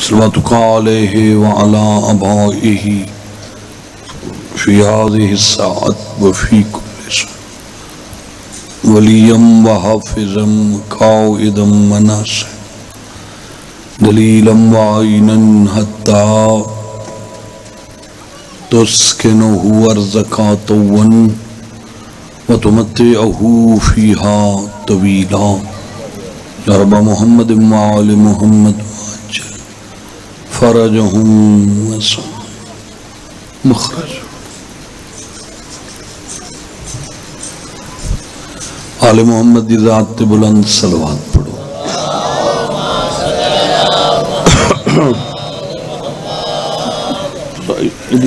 صلواتك عليه وعلى آبائه في هذه الساعة وفي كل ساعة وليا وحافظا قائدا وناصرا دليلا وعينا حتى تسكنه أرضك طوعا وتمتعه فيها طويلا يا رب محمد وآل محمد وعجل فرجهم وسع مخرج آل محمد دی ذات بلند صلوات پڑھو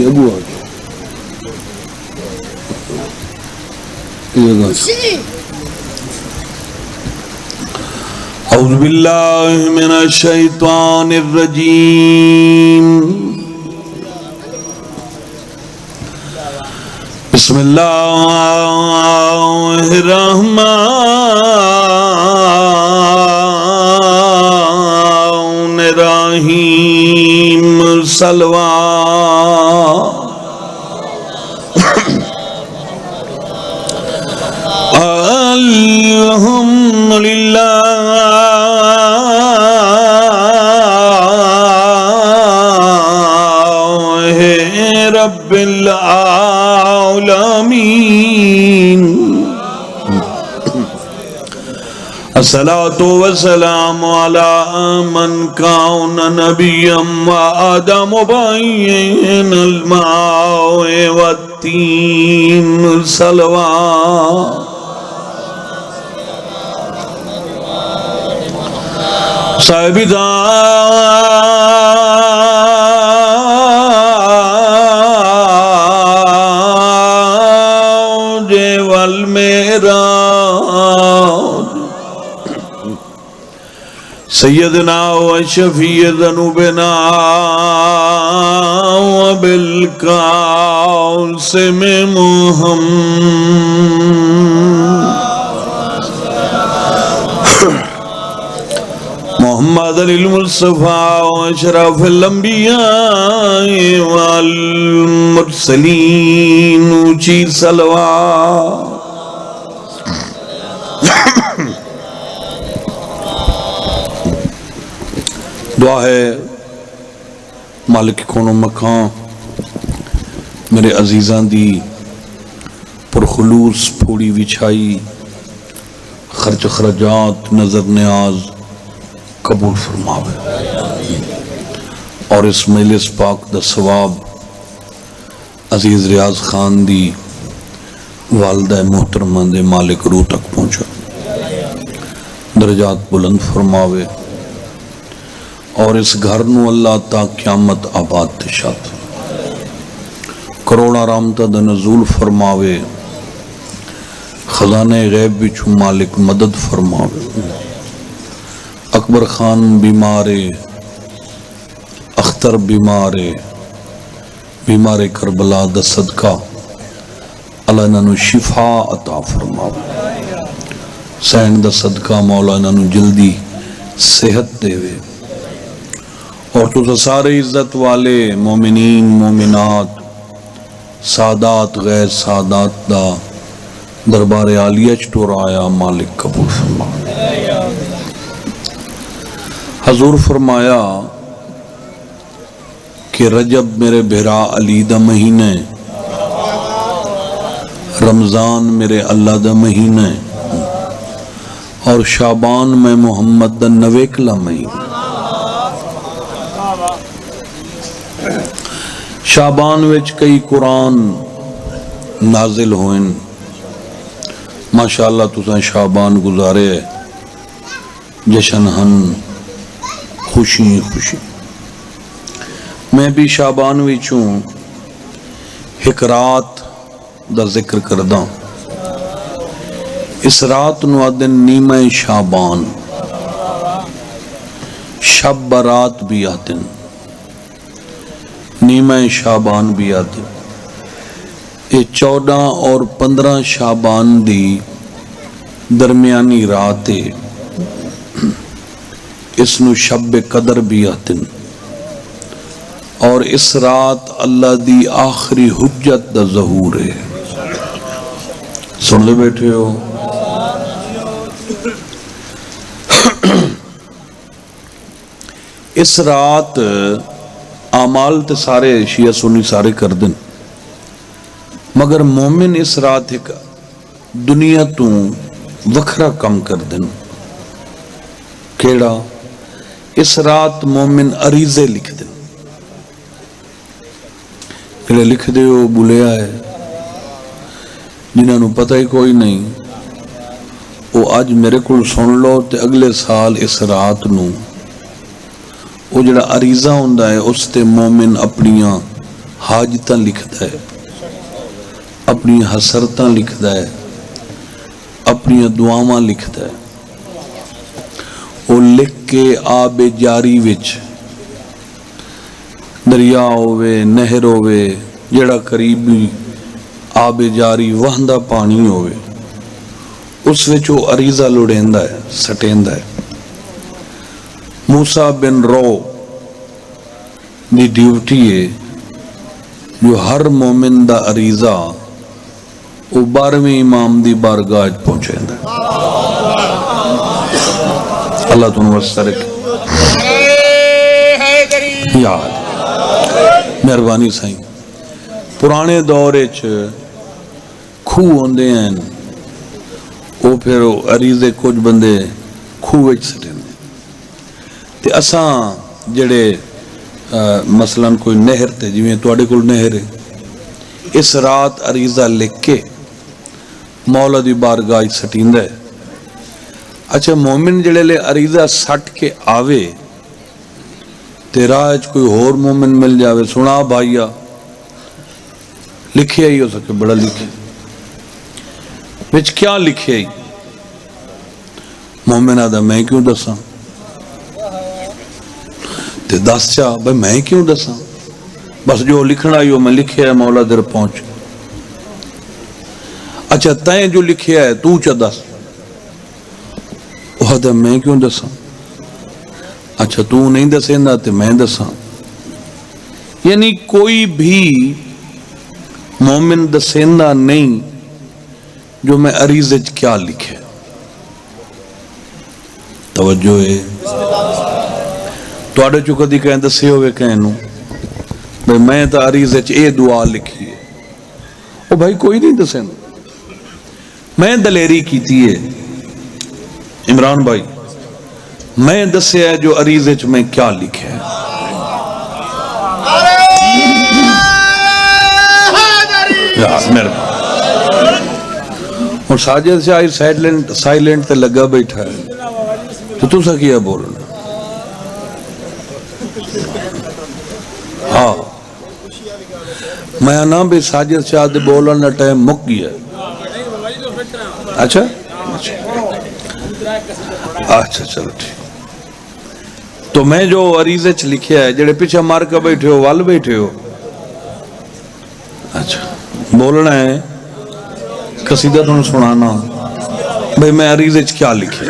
ابو آج اعوذ باللہ من الشیطان الرجیم بسم اللہ الرحمن الرحیم صلوات الحمدللہ رب العالمین الصلاة والسلام على من كان نبيا وآدم بين الماء والتين صلوات صاحب تاج والمعراج سیدنا و شفیع ذنوبنا وبالقاسم محمد المصطفى واشرف الانبیاء والمرسلین اونچی صلوات دعا ہے مالک کون و مکان میرے عزیزاں دی پرخلوص پھوڑی وچھائی خرچ خرجات نظر نیاز قبول فرماوے اور اس مجلس پاک دا ثواب عزیز ریاض خان دی والدہ محترمہ دے مالک روح تک پہنچا درجات بلند فرماوے اور اس گھر نو اللہ تا قیامت آباد تشاد کروڑا رامتہ دا نزول فرماوے خزانے غیب بچو مالک مدد فرماوے اکبر خان بیمارے اختر بیمارے کربلا دا صدقہ اللہ انہوں شفا عطا فرماوے سین دا صدقہ مولا انہوں جلدی صحت دے وے اور تو سارے عزت والے مومنین مومنات سادات غیر سادات دا دربار عالیہ چٹور آیا مالک قبول فرما حضور فرمایا کہ رجب میرے بھرا علی دا مہینے رمضان میرے اللہ دا مہینے اور شعبان میں محمد دا نویکلا مہینے شعبان وچ کئی قرآن نازل ہوئن ماشاءاللہ تساں شعبان گزارے جشن ہن خوشی خوشی میں بھی شعبان وچوں ایک رات دا ذکر کرداں اس رات نو آدن نیمہ شعبان شب برات بھی آدن نیمہ شعبان بھی آدن یہ 14 اور 15 شعبان دی درمیانی رات اس نو شب قدر بھی آتن اور اس رات اللہ دی آخری حجت دا ظہور ہے. سن لے بیٹھے ہو. اس رات اعمال تے سارے شیعہ سنی سارے کر دن، مگر مومن اس رات ایک دنیا تو وکھرا کم کر دن. کیڑا؟ اس رات مومن عریضے لکھ دن. کیڑے لکھ دے ہو بھولیا ہے جنہاں نو پتہ ہی کوئی نہیں، وہ آج میرے کو سن لو تے اگلے سال اس رات نو وہ جڑا عریضہ ہوندا ہے اس تے مومن اپنیاں حاجتاں لکھدا ہے، اپنی حسرتاں لکھدا ہے، اپنی دعاواں لکھدا ہے. وہ لکھ کے آب جاری وچ دریا ہوئے نہر ہوئے جڑا قریبی آب جاری وہندہ پانی ہوئے اس وچ وہ عریضہ لڑیندا ہے، سٹیندا ہے. موسیٰ بن رو دی ڈیوٹی ہے جو ہر مومن دا عریضہ وہ 12ویں امام دی بارگاہ پہنچیندا ہے. اللہ تنو وسرک یاد مہربانی سائیں. پرانے دورے کھوہ ہوندے ہیں، وہ پھر عریضے کچھ بندے کھوہ سٹیں تے اساں جڑے مثلا کوئی نہر تے جویں تواڈے کول نہر ہے، اس رات عریضہ لکھ کے مولا دی بارگاہ سٹیندا ہے. اچھا مومن جڑے لے عریضہ سٹ کے آوے تے راہ کوئی اور مومن مل جاوے، سنا بھائیا لکھے ہی ہو سکے بڑا لکھے وچ کیا لکھے ہی مومن آدھا میں کیوں دساں تے دس چاہ بھائی میں کیوں دساں، بس جو لکھنا ہی ہو میں لکھے ہے مولا در پہنچ. اچھا تائیں جو لکھے ہے تو چاہ دس، وہ آدھا میں کیوں دساں. اچھا تو نہیں دسیں دا تے میں دساں. یعنی کوئی بھی مومن دسیندہ نہیں جو میں عریضے کیا لکھے. توجہ ہے توڑے چکا دی کہیں دسے ہوئے کہیں نو بھئی میں تا عریضے اے دعا لکھی ہے. او بھائی کوئی نہیں دسیندہ. میں دلیری کیتی ہے عمران بھائی، میں دسے ہے جو عریضے میں کیا لکھے ہے. اور ساجد سے آئی سائلنٹ تے لگا بیٹھا ہے تو سا کیا بولنا. ہاں میں نا بھی ساجد سے آدھے بولنا ٹائم مک گیا. اچھا اچھا چلو ٹھیک. تو میں جو عریضے چ لکھیا ہے جڑے پیچھے مار کے بیٹھے ہو وال بیٹھے ہو، اچھا بولنا ہے قصیدہ تمہیں سنانا بھئی میں عریضے چ کیا لکھے.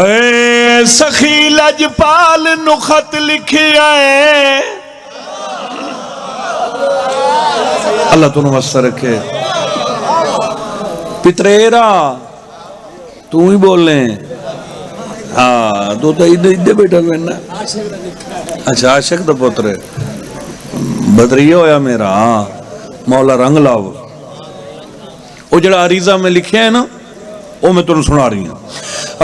اے سخی لجپال نو خط لکھیا ہے، اللہ تنو وسع رکھے. پتریرا تو ہی بول لیں. ہاں تو ادھے بیٹھا ہوئے نا. اچھا عاشق دا پتر ہے بدریہ ہویا میرا مولا رنگ لاؤ. وہ جڑا عریضہ میں لکھے ہیں نا وہ میں تنہوں سنا رہی ہوں.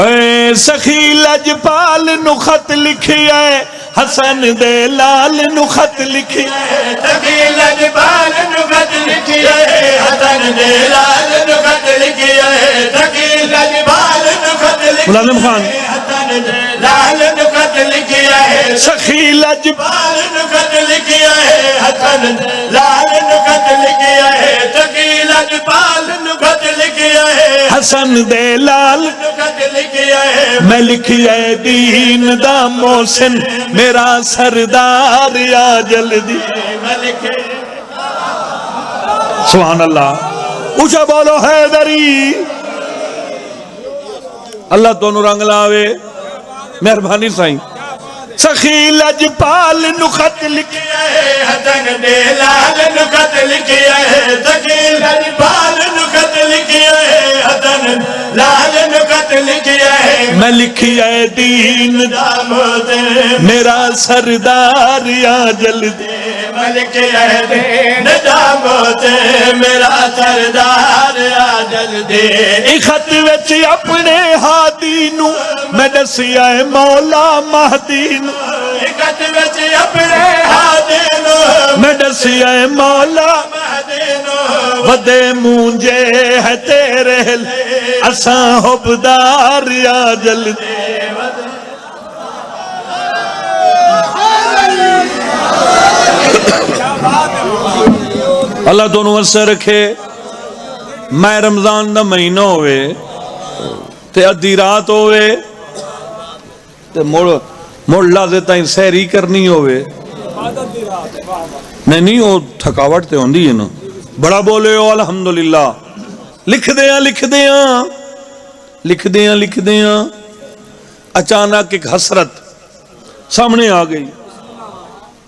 اے سخی لجپال نو خط لکھیا ہے، حسن دے لال نو خط لکھیا ہے. سخی لجپال نو خط لکھیا ہے، حسن دے لال نو خط لکھیا ہے. سخی لجپال نو خط لکھیا ہے، ملازم خان حسن دے لال نو خط لکھیا ہے. سخی لجپال نو خط لکھیا ہے، حسن دے لال نو خط لکھیا ہے. سخی لجپال نو خط لکھیا ہے، حسن دے لال نو خط لکھیا ہے. میں لکھیا ہے دین دا محسن میرا سردار یا جلدی. میں لکھے سبحان اللہ. اونچا بولو حیدری. اللہ دونوں رنگ لاوے مہربانی سائیں. سخی لجپال نو خط لکھیا ہے حسن دے لال نو خط لکھیا ہے سخی لجپال نو خط لکھیا ہے حسن لال نو خط لکھیا ہے میں لکھیا ہے دین دامود میرا سردار یا جلدی میں لکھیا ہے دین دامود میرا سردار آ جلدی ای خط وچ اپنے ہادی نو میں دسیا ہے مولا مہدی نو خط وچ اپنے ہادی نو میں دسیا ہے مولا مہدی نو ودے مونجے ہے تیرے اساں حبدار یا جلدی اللہ دونوں وسع رکھے میں رمضان دا مہینہ ہوئے تے ادھی رات ہوئے تے موڑ لازے تائیں سہری کرنی ہوئے نہیں وہ تھکاوٹ تے ہوندی ہے نا بڑا بولے ہو الحمدللہ لکھ دیاں اچانک ایک حسرت سامنے آ گئی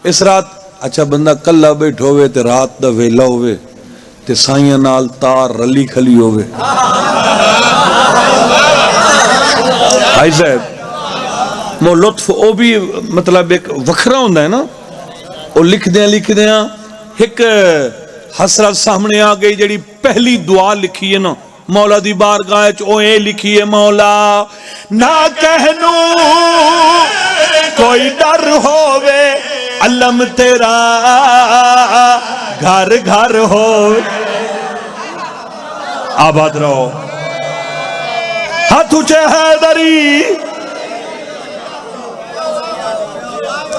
اس رات اچھا بندہ کلہ بیٹھ ہوئے تے رات دا ویلا ہوئے تے سائیاں نال تار رلی کھلی ہوئے بھائی صاحب وہ لطف او بھی مطلب ایک وکھرا ہوندہ ہے نا وہ لکھ دیاں ایک حسرت سامنے آ گئی جڑی پہلی دعا لکھی ہے نا مولا دی بارگاہ او اے لکھی ہے مولا نہ کہنو کوئی ڈر ہووے علم تیرا گھر گھر ہو آباد رہو ہاتھ اونچے حیدری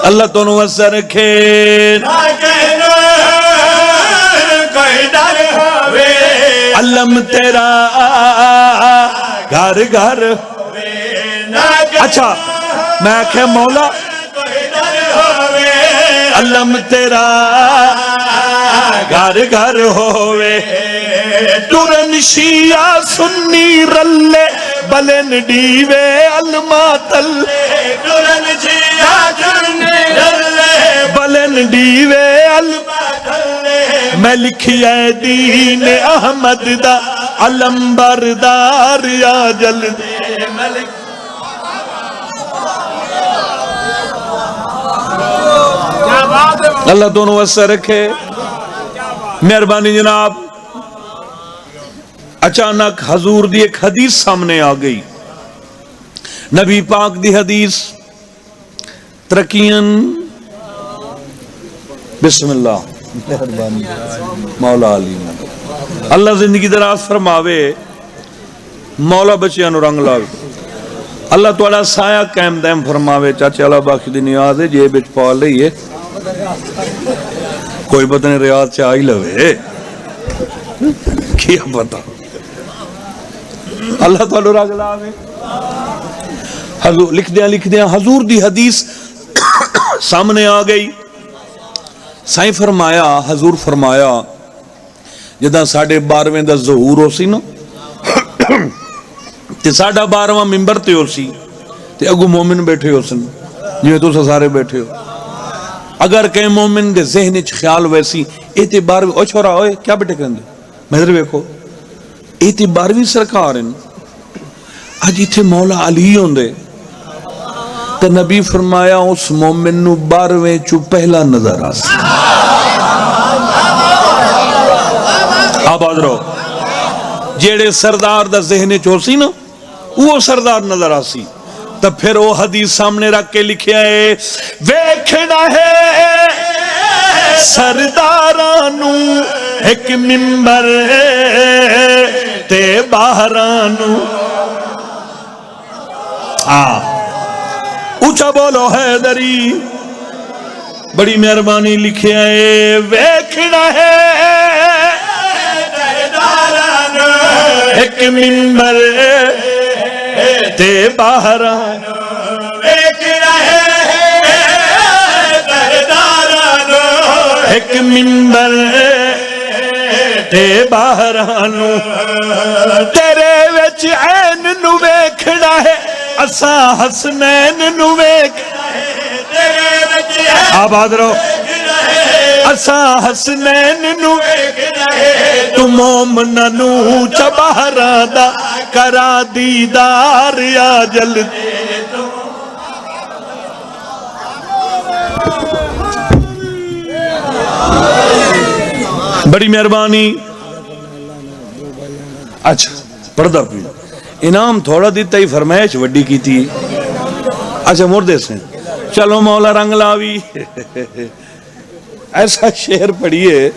اللہ تونوں وسع رکھے نہ کہنو کوئی ڈر ہووے علم تیرا گھر گھر اچھا میں آکھے مولا علم تیرا گھر گھر ہووے ٹرن شیعہ سنی رلے بلن ڈیوے علمہ تلے ٹرن شیعہ سنی رلے بلن ڈیوے علمہ تلے میں لکھیا ہے دین احمد دا علم بردار یا جلدی ملک اللہ دونوں وسع رکھے مہربانی جناب اچانک حضور دی ایک حدیث سامنے آ گئی نبی پاک دی حدیث ترکین بسم اللہ مولا علی اللہ زندگی دراز فرماوے مولا بچیاں نو رنگ لاوے اللہ توڑا سایہ قائم دائم فرماوے چاچے اللہ باقی دی نیاز ہے جے بچ پال رہی ہے کوئی پتہ نہیں ریاض چاہی لوے کیا پتہ اللہ توڑا رنگ لاوے لکھ دیاں حضور دی حدیث سامنے آ گئی سائیں فرمایا حضور فرمایا جدہ 12:30 دا ظہور ہو سی نا تے 12:30 ممبر تے ہو سی تے اگو مومن بیٹھے ہو سن جویں تو سارے بیٹھے ہو اگر کہیں مومن دے ذہن وچ خیال ویسی ایتے 12 او چھوڑا ہوئے کیا بیٹھے کہندے میں ادھر ویکھو ایتے 12 سرکار ہیں اج ایتھے مولا علی ہوندے تے نبی فرمایا اس مومن نو 12ویں چو پہلا نظر آسی آباد رہو جیڑے سردار دا ذہن چوسی نا وہ سردار نظر آسی تب پھر وہ حدیث سامنے رکھ کے لکھیا ہے ویکھنا ہے سردارانو ایک ممبر تے باہرانو اونچا بولو حیدری بڑی مہربانی لکھیا ہے ویکھنا ہے ایک ممبر تے باہران ویکھنا ہے سردارانو ایک ممبر تے باہران تیرے وچ عین نو ویکھنا ہے اساں حسنین نو ویکھنا ہے آباد رہو اسا حسنین نو تو مومنہ نو چبہرہ دا کرا دیدار یا جلد بڑی مہربانی اچھا پردہ پی انعام تھوڑا دیتا ہی فرمائش وڈی کی تھی اچھا مردے سے چلو مولا رنگ لاوی ایسا شعر پڑھیے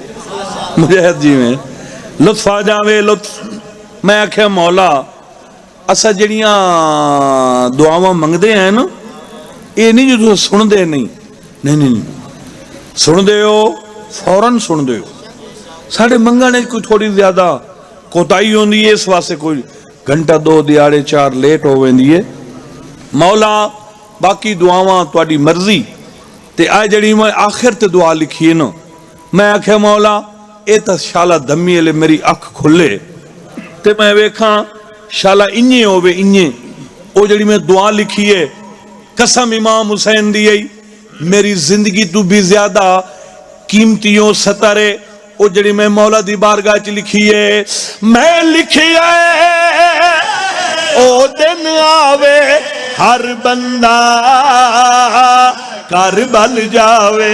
مجاہد جی میں لطف آ جاوے لطف میں آکھیا مولا اسا جڑیاں دعاواں منگ دے ہیں نا یہ نہیں جو سن دے نہیں سن دے ہو فوراں سن دے ہو ساڑھے منگانے کوئی تھوڑی زیادہ کوتائی ہوندی ہے اس واسطے کوئی گھنٹہ 2 دیاڑے 4 لیٹ ہو ویندی ہے مولا باقی دعاواں تواڈی مرضی تے آئے جڑی میں آخر تے دعا لکھی ہے نا میں آکھے مولا اے تا شالا دمی علی میری اکھ کھلے تے میں ویکھاں شالا انجے ہوئے انجے او جڑی میں دعا لکھی ہے قسم امام حسین دیئی میری زندگی تو بھی زیادہ قیمتیوں ستارے او جڑی میں مولا دی بارگاہ چ لکھی ہے میں لکھی ہے او دن آوے ہر بندہ کربل جاوے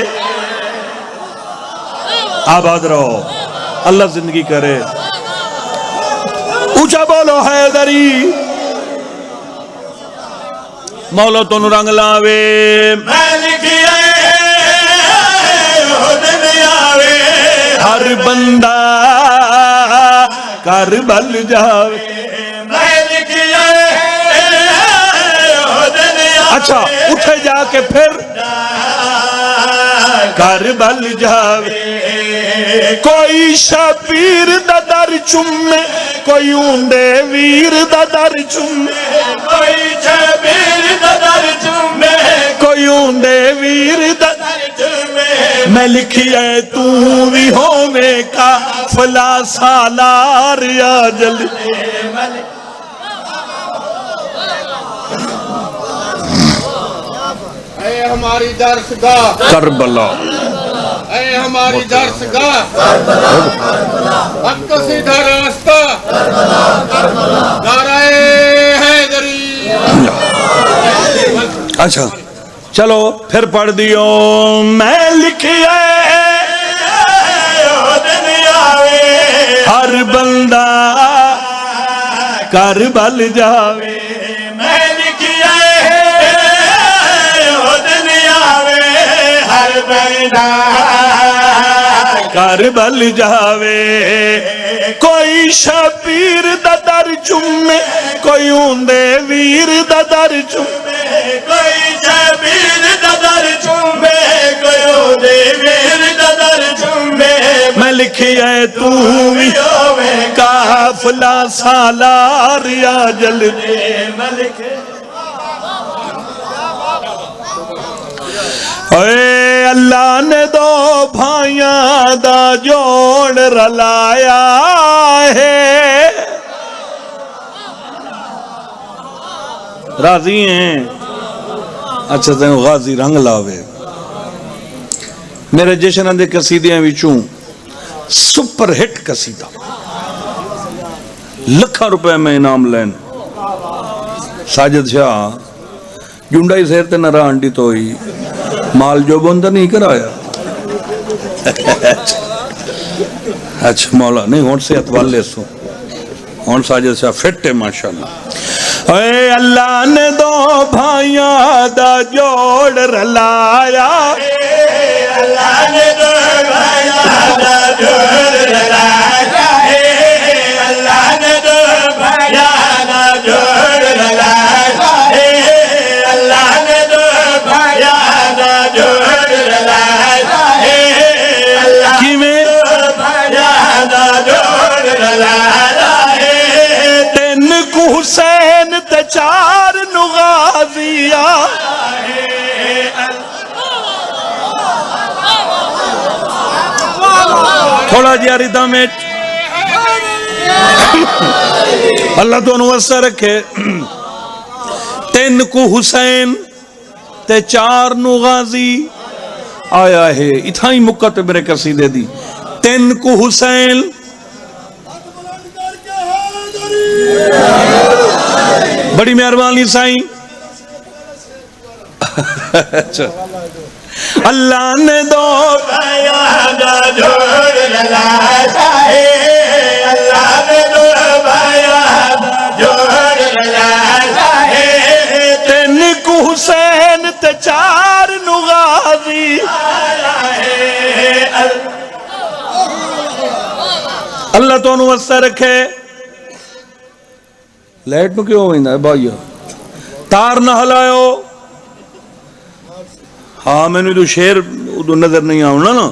آباد رہو اللہ زندگی کرے اونچا بولو حیدری مولا تو رنگ لاوے میں لکھیا او دن آوے ہر بندہ کربل جاوے میں لکھیا او دن اچھا اٹھے جا کے پھر کربل جاوے کوئی شبیر دا در چومے کوئی اونڈے ویر دا در چومے کوئی شبیر دا در چومے کوئی اونڈے ویر دا در چومے میں لکھی ہے تو بھی ہووے قافلہ سالار یا جل اے ہماری درسگاہ کربلا اے ہماری درسگاہ حق سیدھا راستہ نعرہ حیدری اچھا چلو پھر پڑھ دیو میں لکھیا او دن آوے ہر بندہ کربل جاوے میں لکھیا او دن آوے ہر بندہ کربل جاوے کوئی شبیر دا در چومے کوئی اونڈے ویر دا در چومے کوئی شبیر دا در چومے کوئی اونڈے ویر دا در چومے میں لکھی ہے تو بھی ہووے قافلہ سالار یا جل ملک اے اللہ نے دو بھائیاں دا جوڑ رلایا ہے راضی ہیں اچھا تین غازی رنگ لاوے میرے جشن دے قصیدیاں وچوں سپر ہٹ قصیدہ لکھاں روپے میں انعام لین ساجد شاہ جنڈائی سیر تے نہ رانڈی تو ہی مال جو بندہ نہیں کرایا اچھا مولا نہیں ہون سے اتوال لے سو ہون ساجد شاہ فٹ ہے ماشاءاللہ اے اللہ نے دو بھائیاں دا جوڑ رلایا اللہ نے دو بھائیاں دا جوڑ رلایا اللہ نے دو بھائیاں دا جوڑ رلایا اللہ نے دو بھائیاں دا جوڑ رلایا اللہ کی میں دو بھائیاں دا جوڑ رلایا تین کو حسین تے 4 نغازیا تھوڑا جیاری دامیٹ اللہ تو انوسہ رکھے 3 کو حسین تے 4 نغازی آیا ہے اتھا ہی مکت میرے قصیدے دی تین کو حسین بڑی مہربانی سائیں اچھا اللہ نے دو بیانا جوڑ لایا ہے اللہ نے دو بیانا جوڑ لایا ہے تین کو حسین تے چار نو غازی اللہ تو انہوں وسط رکھے لیٹ نو کیوں ہوئی نا بھائیو تار نہ ہلائیو ہاں میں نے تو شیر نظر نہیں آؤنا نا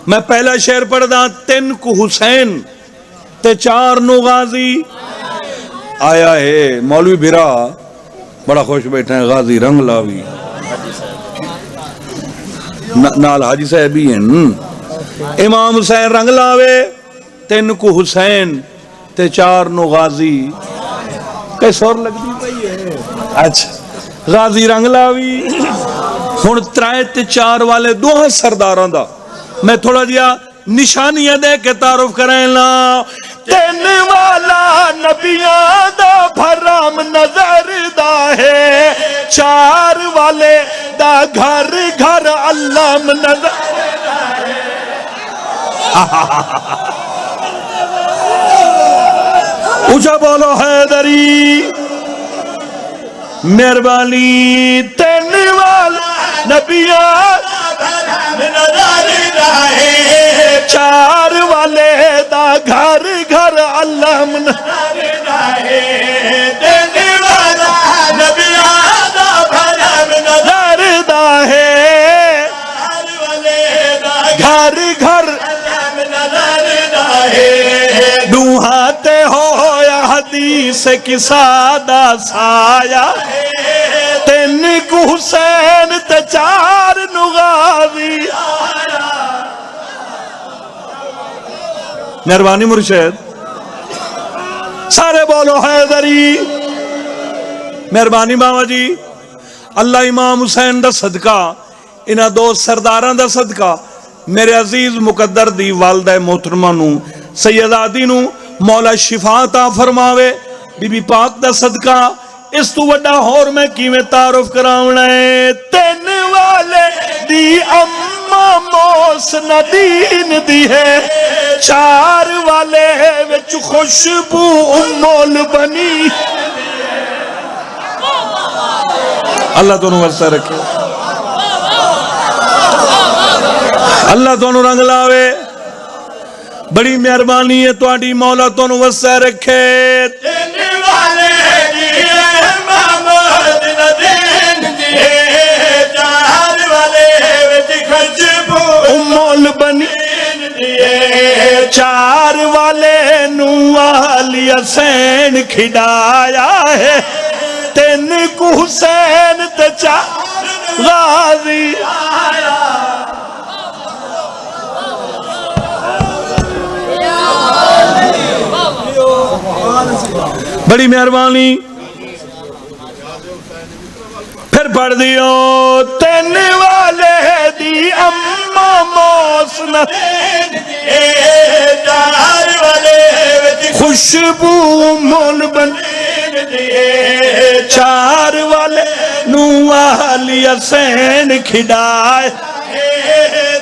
میں پہلا شیر پڑھ دا تین کو حسین تے چار نو غازی آیا ہے مولوی بھیرا بڑا خوش بیٹھا ہے غازی رنگ لاوی نال حاجی صاحبی ہیں امام حسین رنگ لاوے تین کو حسین تے چار نو غازی کئی سور لگ دی پئی ہے اچھا غازی رنگ لاوی ہن ترائے تے چار والے دوہاں سرداران دا میں تھوڑا جیا نشانیاں دے کے تعارف کریں لا تین والا نبیاں دا بھرام نظر دا ہے چار والے دا گھر گھر علام نظر دا ہے اونچا بولو حیدری مہربانی تین والا نبیاں چار والے دا گھر گھر علم نظر دا ہے گھر گھر دوہاتے ہو یا حدیث کسا دا سایا تین کو حسین تے چار نو غازی مہربانی مرشد سارے بولو حیدری مہربانی بابا جی اللہ امام حسین دا صدقہ انہاں دو سرداراں دا صدقہ میرے عزیز مقدر دی والدہ محترمہ نو سیدادی نو مولا شفا عطا فرماوے بی بی پاک دا صدقہ اس تو وڈا ہور میں کیویں تعارف کراونا ہے تین والے دی اما موس ندین دی ہے چار والے وچ خوشبو امول بنی اللہ تونوں وسع رکھے اللہ تونوں رنگ لاوے بڑی مہربانی ہے تواڈی مولا تونوں وسع رکھے تین والے دی محمد ندین دی چار والے وچ خوشبو امول بنی چار والے نو علی حسین کھڈایا ہے تین کو حسین تے چار غازی بڑی مہربانی پھر پڑھ دیو تین والے دی اما موس چار والے خوشبو مول بن چار والے نو علی حسین کھڈائے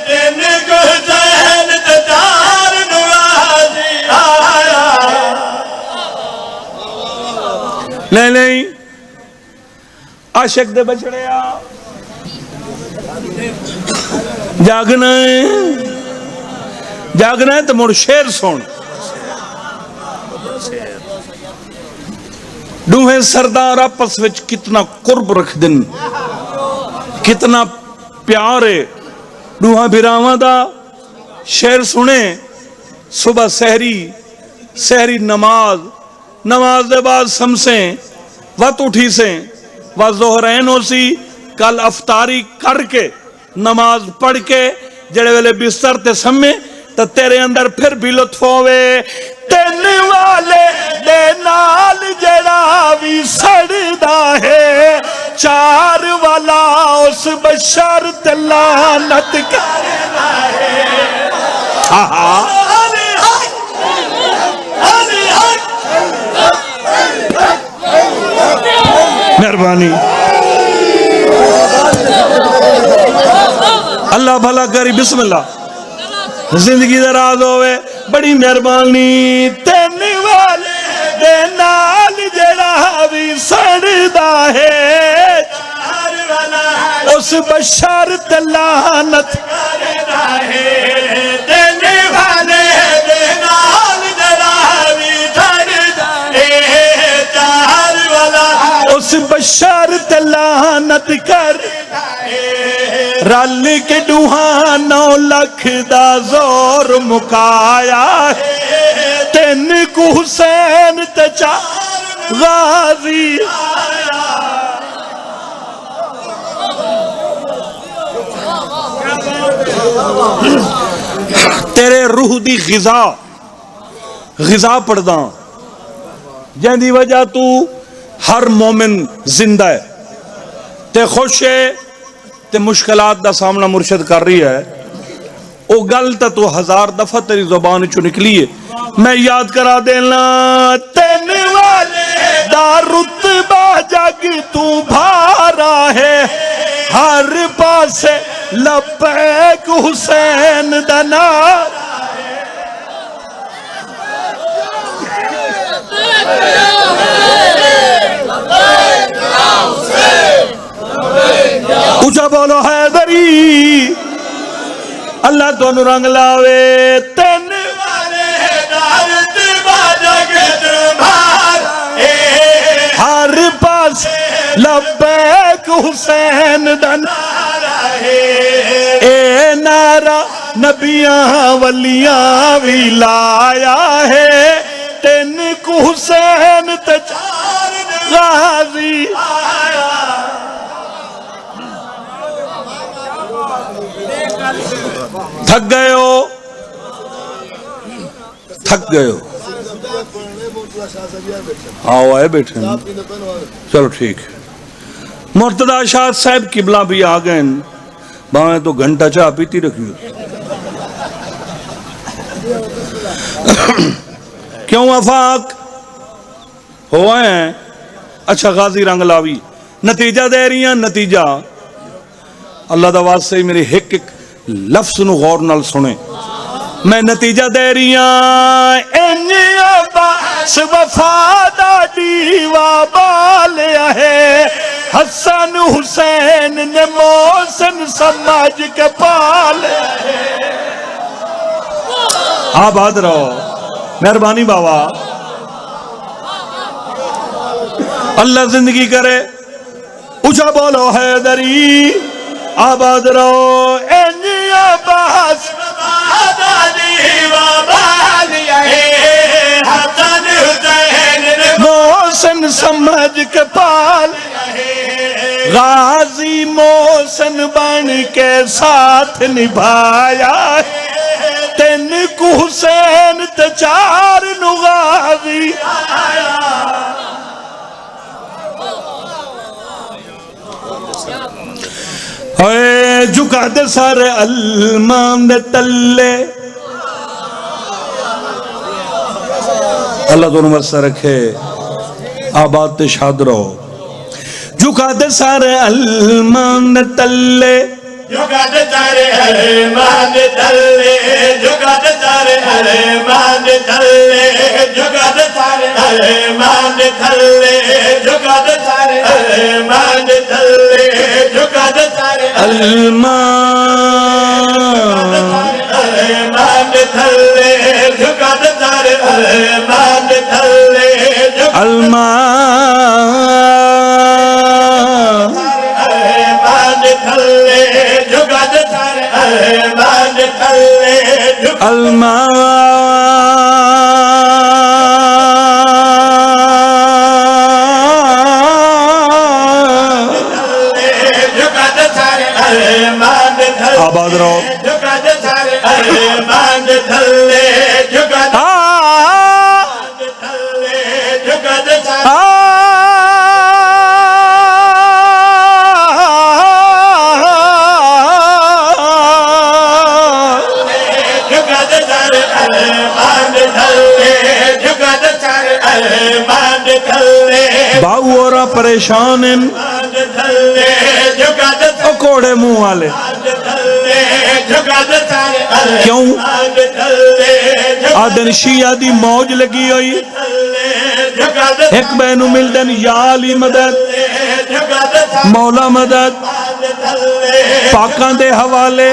تین کو حسین تے چار نو غازی آیا نہیں عاشق دے بچڑیا جاگنا ہے تو مڑ شیر سن دوہیں سردار آپس وچ کتنا قرب رکھ دن کتنا پیارے دوہاں بھراواں دا شیر سنے صبح سحری نماز دے بعد سمسیں وقت اٹھی سے و ظہرین ہو سی کل افطاری کر کے نماز پڑھ کے جڑے ویلے بستر تے سمیں تو تیرے اندر پھر بھی لطف ہوئے تین والے دے نال جڑا بھی سڑدا ہے چار والا اس بشر تے لعنت کردا ہے مہربانی اللہ بھلا کری بسم اللہ زندگی دراز ہوئے بڑی مہربانی تین والے دے نال جڑا بھی سڑدا ہے چار والا اس بشر تے لعنت کردا ہے تین والے دے نال جڑا بھی سڑدا ہے چار والا اس بشر تے لعنت کردا ہے رل کے ڈوہاں 9 لکھ دا زور مکایا ہے تین کو حسین تے 4 غازی تیرے روح دی غذا پڑھدا جن دی وجہ تو ہر مومن زندہ ہے تے خوش ہے تے مشکلات دا سامنا مرشد کر رہی ہے او گل تا تو 1000 دفعہ تیری زبان چو نکلی ہے میں یاد کرا دینا تین والے دا رتبہ جگ تو بھارا ہے ہر پاسے لبیک حسین دا نعرہ اونچا بولو حیدری اللہ تو رنگ لاوے تین والے دارت باجگ تمہارا ہر پاس لبیک حسین دا نعرہ ہے اے نعرہ نبیاں ولیاں بھی لایا ہے تین کو حسین تے 4 غازی آیا تھک گئے ہو آؤ آئے بیٹھے چلو ٹھیک مرتضی شاہ صاحب قبلہ بھی آ گئے باہیں تو گھنٹہ چاہ پیتی رکھیو کیوں وفاق ہوئے ہیں اچھا غازی رنگ لاوی نتیجہ دے رہی ہیں نتیجہ اللہ دا واسطے میرے ایک لفظ نو غور نال سنے میں نتیجہ دے رہی ہوں انجی عباس وفادہ دیوا بالیا ہے حسن حسین نے محسن سمجھ کے پالیا ہے آباد رہو مہربانی بابا اللہ زندگی کرے اونچا بولو حیدری آباد رہو انجی عباس وفادہ دیوا بالیا ہے حسن حسین نے محسن سمجھ کے پالیا ہے غازی محسن بن کے ساتھ نبھایا ہے تین کو حسین تے 4 نو غازی آیا اے جھکا دے سارے علمان دے تلے اللہ دونوں مرسہ رکھے آباد تے شاد رہو جھکا دے سارے علمان دے تلے جھکا دے سارے علمان دے تلے جھکا دے سارے علمان دے تلے جھکا دے سارے علمان دے تلے جھکا دے سارے علمان دے تلے جھکا دے سارے علمان دے تھلے جھکا دے سارے علمان دے تھلے علمان دے تھلے جھکا دے سارے علمان دے تھلے آباد رہو جھکا دے سارے علمان دے تھلے جھکا دے تھلے ارمان تھلے باؤ اور پریشان ہیں تھلے جھکت او کوڑے منہ والے تھلے جھکت سارے کیوں تھلے آدن شیعہ دی موج لگی ہوئی جھکت ایک بینو مل دن یا علی مدد جھکت مولا مدد پاکاں دے حوالے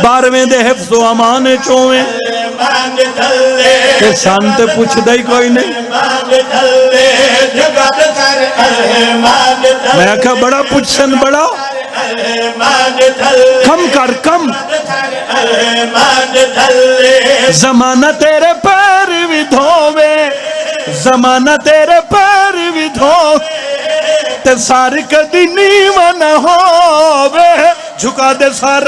12ویں دے حفظ و امان چویں کہ سانتے پوچھ دائی کوئی نہیں میں کہا بڑا پوچھ سن بڑا کم کر کم زمانہ تیرے پیر بھی دھوے زمانہ تیرے پیر بھی دھوے تے ساری کدی نیوہ نہ ہووے جھکا دے سار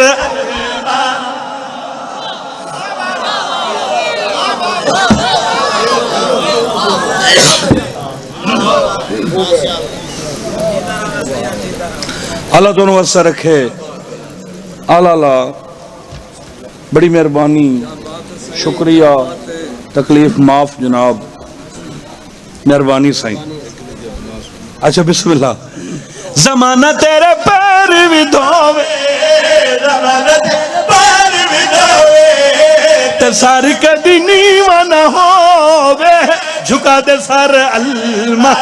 اللہ دونوں واسطہ رکھے اللہ بڑی مہربانی شکریہ تکلیف معاف جناب مہربانی سائیں اچھا بسم اللہ زمانہ تیرے پیر بھی دھوے زمانہ تیرے پیر بھی دھوے تے ساری کدی نیوہ نہ ہووے جھکا دے سار المہ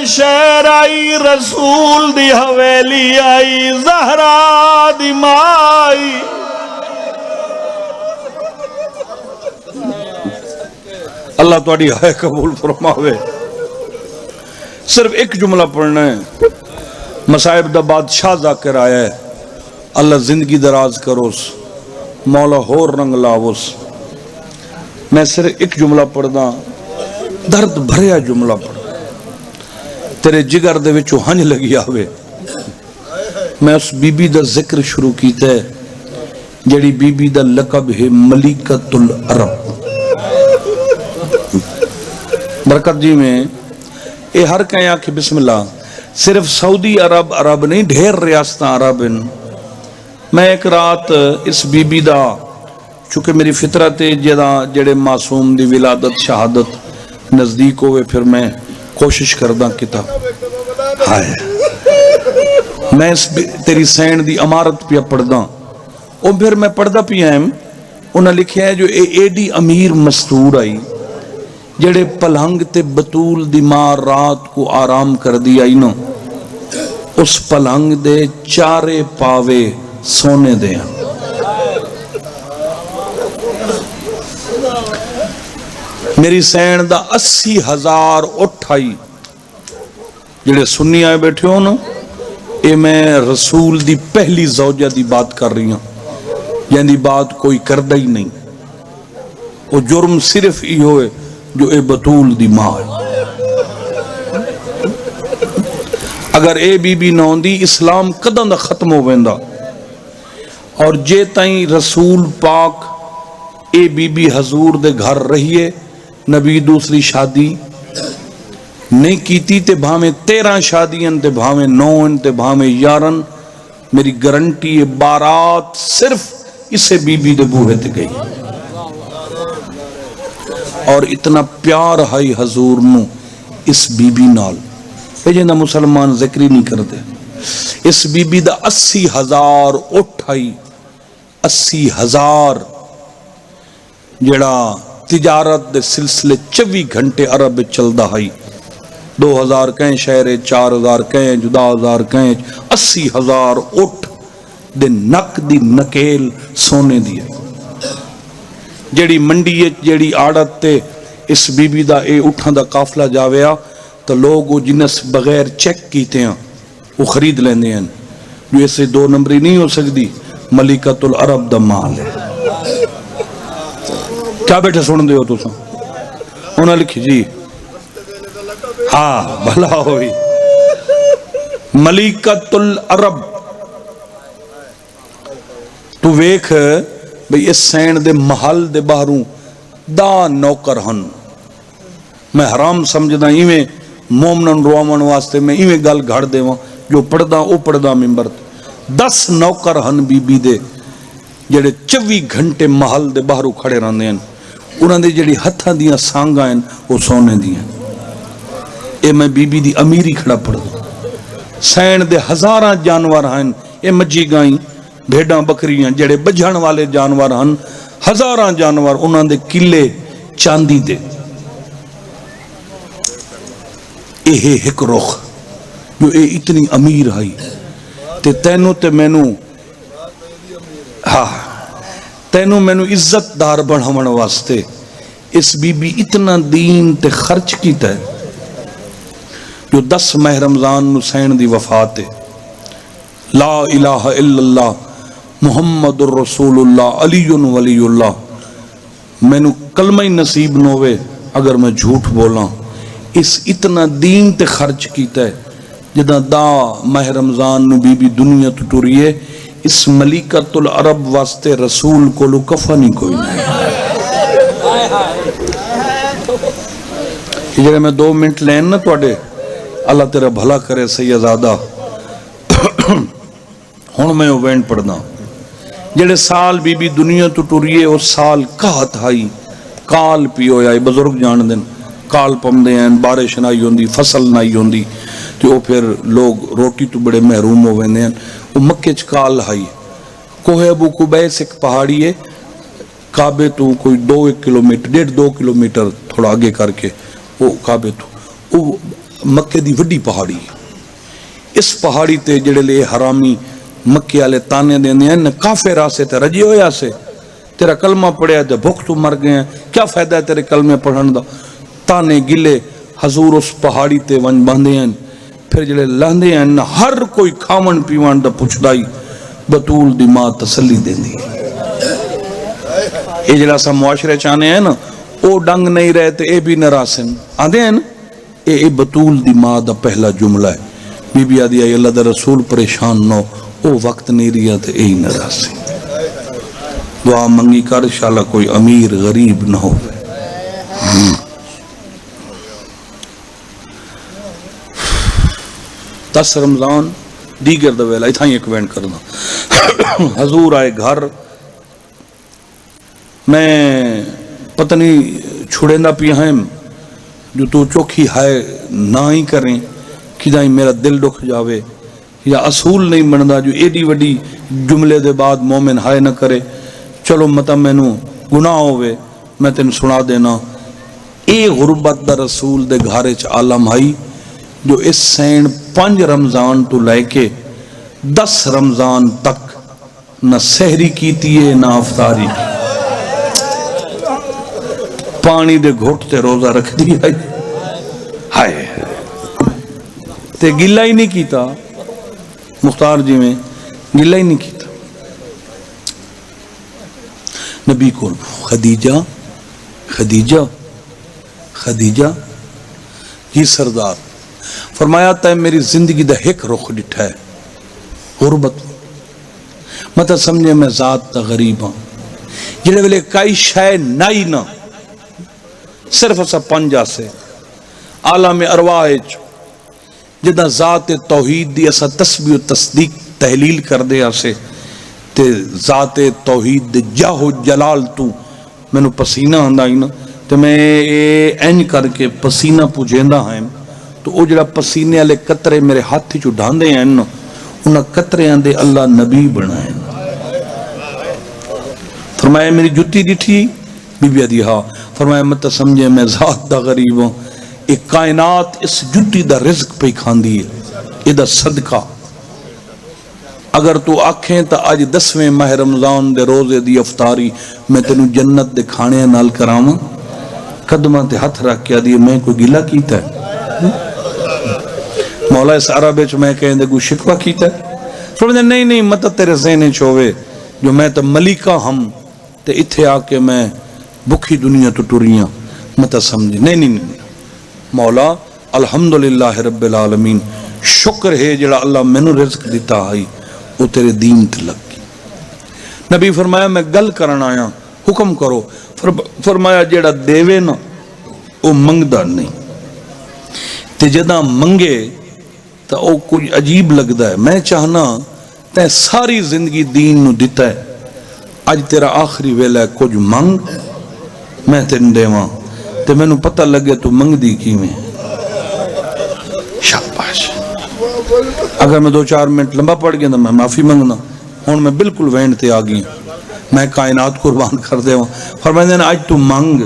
شہر آئی رسول دی حویلی آئی زہرا دی مائی اللہ تواڈی ہائے قبول فرماوے صرف ایک جملہ پڑھنا ہے مصائب دا بادشاہ ذاکر آیا ہے اللہ زندگی دراز کروس مولا ہور رنگ لاوس میں صرف ایک جملہ پڑھنا درد بھریا جملہ پڑھنا تیرے جگر دے وچو ہنج لگی آوے میں اس بی بی دا ذکر شروع کیتا ہے جڑی بی بی دا لقب ہے ملکۃ العرب برکت جی میں اے ہر کہیں آنکھ بسم اللہ صرف سعودی عرب عرب نہیں ڈھیر ریاستہ عرب ہیں میں ایک رات اس بی بی دا چونکہ میری فطرت ہے جڑے معصوم دی ولادت شہادت نزدیک ہوئے پھر میں کوشش کردہ کتاب ہائے میں اس تیری سین دی امارت پیا پڑھدا اور پھر میں پڑھدا پیا ہم انہاں لکھیا ہے جو ایڈی امیر مستور آئی جڑے پلنگ تے بطول دی ماں رات کو آرام کر دی آئی نو اس پلنگ دے چارے پاوے سونے دے ہیں میری سین دا 80,000 اٹھائی جڑے سنی آئے بیٹھے ہو نا اے میں رسول دی پہلی زوجہ دی بات کر رہی ہوں یعنی بات کوئی کردہ ہی نہیں وہ جرم صرف ہی ہوئے جو اے بطول دی ماں ہے اگر اے بی بی نہ ہوندی اسلام قدم دا ختم ہو ویندا اور جے تائیں رسول پاک اے بی بی حضور دے گھر رہیے نبی دوسری شادی نہیں کیتی تے بھامیں 13 شادیاں تے بھامیں 9 تے بھامیں 11 میری گارنٹی ہے بارات صرف اسے بی بی دے بوہے تے گئی اور اتنا پیار ہے حضور نو اس بی بی نال جنہ مسلمان ذکری نہیں کرتے اس بی بی دا 80,000 اٹھائی 80,000 جڑا تجارت دے سلسلے 24 گھنٹے عرب چلدا ہے 2000 کہیں شہر 4000 کہیں جدا ہزار کہیں 80,000 اٹھ دے نک دی نکیل سونے دی جیڑی منڈی جیڑی آڑت تے اس بی بی دا اے اٹھاں دا قافلہ جاویا تو لوگ وہ جنس بغیر چیک کیتے ہیں وہ خرید لیندے ہیں جو ایسے 2 نمبری نہیں ہو سکتی ملکۃ العرب دا مال ہے کیا بیٹھے سن دے ہو تو انہاں لکھی جی ہاں بھلا ہوئی ملکۃ العرب تو ویکھ بھئی اس سین دے محل دے باہروں دا نوکر ہن میں حرام سمجھدا ایویں مومنن روامن واسطے میں ایویں گل گھڑ دیواں جو پڑھدا او پڑھدا ممبر 10 نوکر ہن بی بی دے جڑے 24 گھنٹے محل دے باہروں کھڑے رہندے ہیں انہاں دے جڑی ہتھاں دیاں سانگاں ہیں وہ سونے دیاں اے میں بی بی دی امیری کھڑا پڑھدا سین دے ہزاراں جانور ہیں اے مجھی گائیں بھیڑاں بکریاں جڑے بجھن والے جانور ہیں ہزاراں جانور انہاں دے قلعے چاندی دے اے ایک رخ جو اے اتنی امیر آئی تے تینوں تے مینوں تینوں مینوں عزت دار بڑھاون واسطے اس بی بی اتنا دین تے خرچ کیتا ہے جو 10 ماہ رمضان نو سین دی وفات ہے لا الہ الا اللہ محمد الرسول اللہ علی ولی اللہ میں نو کلمہ نصیب نوے اگر میں جھوٹ بولاں اس اتنا دین تے خرچ کیتا ہے جدہ دا ماہ رمضان نو بی بی دنیا تو ٹوریے اس ملکۃ العرب واسطے رسول کو لو کفنی کوئی نہیں یہ جڑے میں 2 منٹ لین نا توڑے اللہ تیرا بھلا کرے سیدزادہ ہون میں وین پڑھنا جڑے سال بی بی دنیا تو ٹوریے اس سال کہت آئی کال پیو یا بزرگ جان دن کال پم دے ہیں بارش نائی ہوندی فصل نائی ہوندی تو وہ پھر لوگ روٹی تو بڑے محروم ہو ویندے ہیں وہ مکہ چ کال آئی کوہ ابو قبیس ایک پہاڑی ہے کعبے تو کوئی 2 کلومیٹر 1.5-2 کلومیٹر تھوڑا آگے کر کے وہ کعبے تو وہ مکہ دی وڈی پہاڑی اس پہاڑی تے جڑے لے حرامی مکے والے تانے دیندے ہیں کافر آسے تے رجے ہویا سے تیرا کلمہ پڑھیا تے بھوک تو مر گئے ہیں کیا فائدہ ہے تیرے کلمے پڑھن دا تانے گلے حضور اس پہاڑی تے ون باندھے ہیں پھر جڑے لاندے ہیں ہر کوئی کھاون پیوان دا پوچھدائی بطول دی ماں تسلی دیندی یہ جڑا سا معاشرے چاہنے ہیں نا او ڈنگ نہیں رہتے اے بھی نراسن آدھے ہیں نا اے بطول دی ماں دا پہلا جملہ ہے بی بی آدھی آئی اللہ دا رسول پریشان نو او وقت نہیں رہا تے اے ہی نراسی دعا منگی کر انشاءاللہ کوئی امیر غریب نہ ہو 10 رمضان دیگر دویلہ اتھا ہی ایک وینٹ کرنا حضور آئے گھر میں پتہ نہیں چھوڑے نہ پی ہیں جو تو چوکھی ہائے نہ ہی کریں کہ جائیں میرا دل دکھ جاوے یا اصول نہیں بندا جو ایڈی وڈی جملے دے بعد مومن ہائے نہ کرے چلو مطا میں نو گناہ ہوئے میں تین سنا دینا اے غربت دا رسول دے گھارے چ عالم آئی جو اس سین 5 رمضان تو لے کے 10 رمضان تک نہ سحری کیتی ہے نہ افطاری کی پانی دے گھوٹتے روزہ رکھ دی ہائے تے گلہ ہی نہیں کیتا مختار جی میں گلہ ہی نہیں کیتا نبی کو خدیجہ یہ سردار فرمایا تا میری زندگی دا ایک رخ ڈٹھا ہے غربت مطلب سمجھے میں ذات دا غریب ہاں جڑے ویلے کئی شے نائی نہ صرف اسا پنجا سے عالم ارواح جدہ ذات توحید دی اسا تسبیح و تصدیق تحلیل کر دے اسے تے ذات توحید دے جاہ و جلال تو میں نو پسینہ ہندا ہی نا تے میں این کر کے پسینہ پوجھیندا ہیں تو او جڑا پسینے والے قطرے میرے ہاتھ چ ڈھاندے ہیں نا انہاں قطریاں دے اللہ نبی بنائے فرمایا میری جُتی ڈٹھی بی بی آدھی ہاں فرمایا مت سمجھے میں ذات دا غریب ہوں یہ کائنات اس جٹی دا رزق پہ کھاندی ہے، یہ دا صدقہ۔ اگر تو آکھیں تا آج 10ویں ماہ رمضان دے روزے دی افطاری میں تینوں جنت دے کھانے نال کراواں، قدمہ تے ہتھ رکھ کے دی میں کوئی گلہ کیتا ہے؟ مولا اس عربے چ میں کہیں دے کوئی شکوہ کیتا ہے؟ فرماتے نہیں نہیں مطلب تیرے ذہنے چھوے جو میں تو ملکہ ہم تے اتھے آ کے میں بکھی دنیا تو ٹریاں مطلب سمجھے نہیں نہیں نہیں مولا الحمدللہ رب العالمین شکر ہے جڑا اللہ میں نو رزق دیتا آئی وہ تیرے دین تے لگ گئی۔ نبی فرمایا میں گل کرنا آیا حکم کرو، فرمایا جڑا دیوے نا وہ منگدا نہیں تے جدہ منگے تو وہ کچھ عجیب لگدا ہے۔ میں چاہنا تے ساری زندگی دین نو دیتا ہے، آج تیرا آخری ویلہ ہے کچھ منگ میں تین دیواں تے میں نو پتہ لگے تو منگ دی کی میں شاباش۔ اگر میں 2-4 منٹ لمبا پڑ گیا تو میں معافی منگنا، ہون میں بالکل وینڈ تے آگئی میں کائنات قربان کر دے ہوں۔ فرمائے آج تو منگ،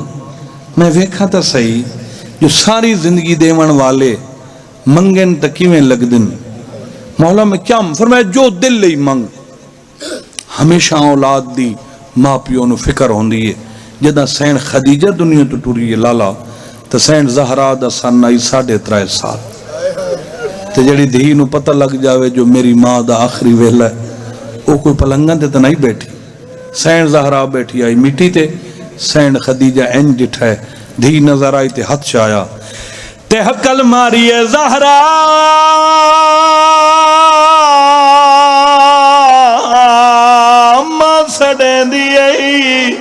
میں ویکھا تا صحیح جو ساری زندگی دیوان والے منگن تکیویں لگ دن مولا میں کیا فرمایا جو دل لئی منگ۔ ہمیشہ اولاد دی ماں پیو نو فکر ہوندی ہے۔ جدہ سین خدیجہ دنیا تو ٹوری ہے لالا تو سین زہرا دا سن آئی 3.5 سال تے جڑی دھی نو پتہ لگ جاوے جو میری ماں دا آخری ویلہ ہے وہ کوئی پلنگن تے تو نہیں بیٹھی، سین زہرا بیٹھی آئی میٹی تے سین خدیجہ این جٹھ ہے دھی نظر آئی تے ہتھ چایا تے حقل ماری ہے زہرا ماں سڑیں دیئی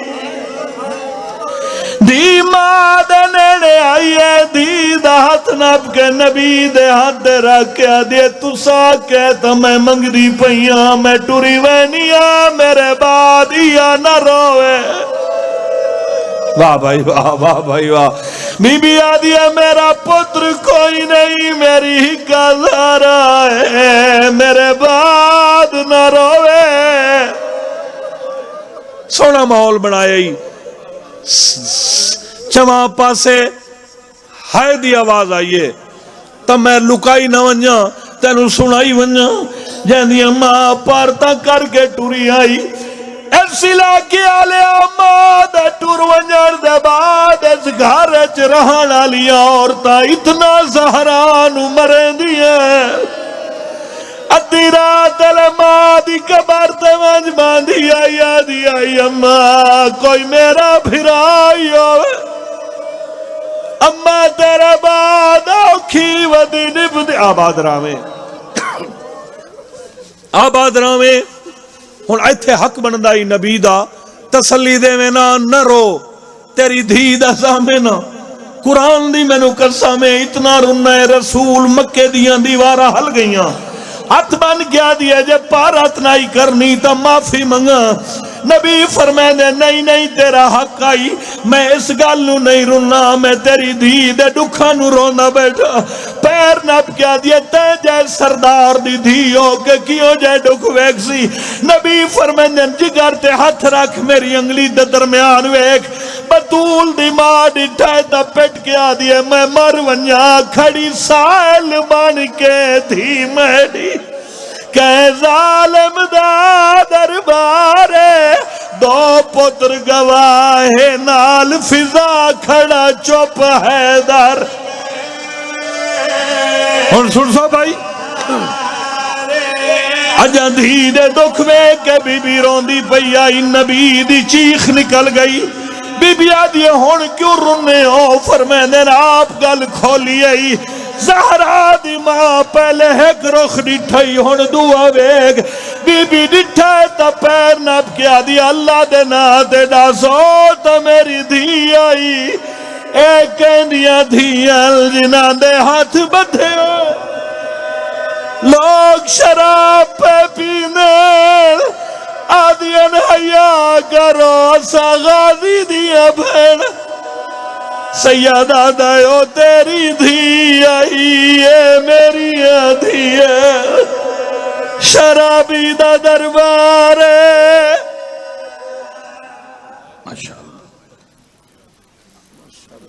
دی ماں دے نیڑے آئی ہے دی دا ہاتھ ناب کے نبی دے ہاتھ دے رکھیا دے تسا کہتا میں منگ دی پہیاں میں ٹوری وینیاں میرے بعد یا نہ روے۔ واہ بھائی واہ واہ بھائی واہ۔ بی بی آدھی ہے میرا پتر کوئی نہیں میری ہی کا زہرا ہے میرے بعد نہ روے۔ سونا ماحول بنایا ہی چواں پاسے ہائے دی آواز آئیے تب میں لکائی نہ ونجا تینو سنائی ونجا جہندی ماں پارتا کر کے ٹوری آئی ایسی لاکی آلے آماد ٹور ونجر دے بعد اس گھر اچ رہانا لیا عورتہ اتنا زہرانو مرین دیئے ادھی رات علماء دی کبر تے منج باندھی آئی اماں کوئی میرا بھرائی ہوئے اماں تیرے بعد اوکھی ودی نبدی آباد راویں ہن ایتھے حق بندائی نبی دا تسلی دے میں نہ رو تیری دھی دا سامنے قرآن دی میں نو قسم میں اتنا رنہ رسول مکے دیاں دیوارہ حل گئیاں ہاتھ بن گیا دیا جب پارت نہیں کرنی تا معافی منگا نبی فرمائے دے نہیں نہیں تیرا حق آئی میں اس گالو نہیں رونا میں تیری دھی دے دکھا نو رونا بیٹھا پیر نب کیا دیا تے جائے سردار دی دھی ہو کہ کیوں جائے دکھ ویک سی نبی فرمائے دے جگر تے ہاتھ رکھ میری انگلی دے درمیان ویک بطول دی ماں ڈٹھائے تا پیٹ کیا دیا میں مر ونیا کھڑی سائل بان کے تھی میری کہ ظالم دا دربارے دو پتر گواہ نال فضا کھڑا چپ ہے در اور سن سو بھائی اجاں دھی دے دکھ میں کہ بی بی روندی پئی آئی نبی دی چیخ نکل گئی بی بی آدھی ہون کیوں رنے ہو فرمائے دین آپ گل کھولی آئی زہرا دی ماں پہلے ایک رخ ڈٹھائی ہون دعا ویگ بی بی ڈٹھائے تا پیر نب کیا دی اللہ دے ناتے ڈاسو تا میری دھی آئی ایک کہندیاں دھیاں جنہ دے ہاتھ بدھے لوگ شراب پہ پینے آدھین حیاء کرو سا غازی دیا بھین سیدہ دائیو تیری دھی آئی ہے میری دھی ہے شرابی دا دربار ہے ماشاءاللہ